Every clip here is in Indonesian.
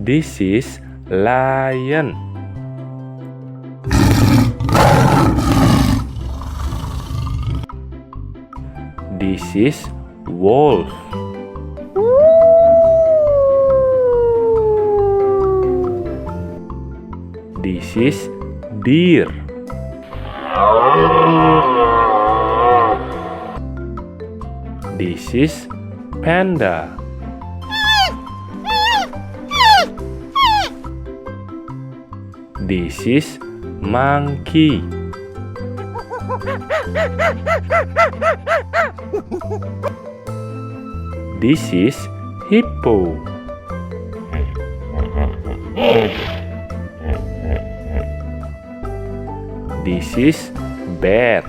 This is lion. This is wolf. This is deer. This is panda. This is monkey. This is hippo. This is bat.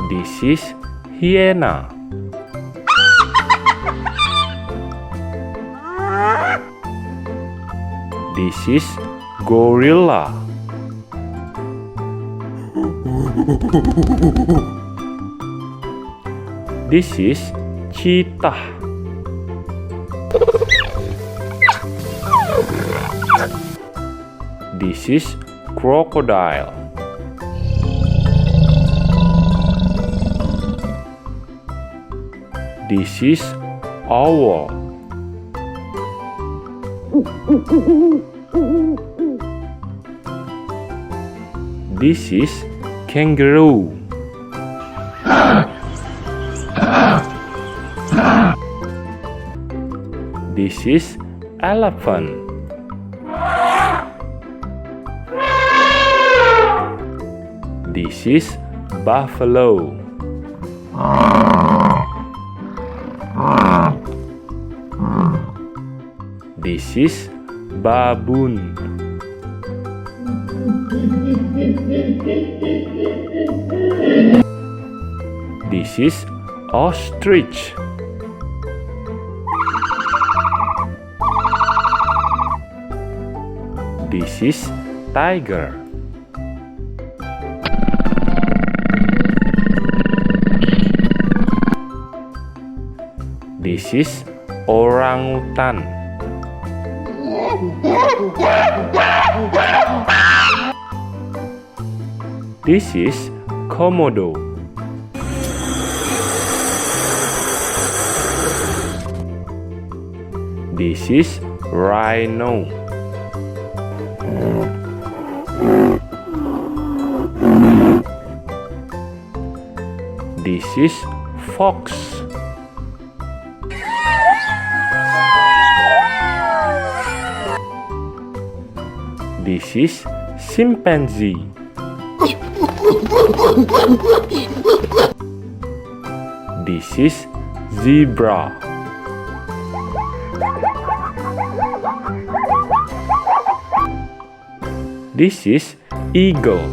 This is hyena. This is gorilla. This is cheetah. This is crocodile. This is owl. This is kangaroo. This is elephant. This is buffalo. This is baboon. This is ostrich. This is tiger. This is orangutan. This is komodo. This is rhino. This is fox. This is chimpanzee. This is zebra. This is eagle.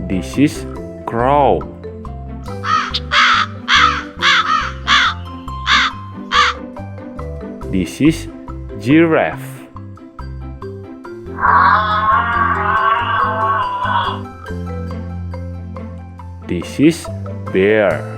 This is crow. This is giraffe. This is bear.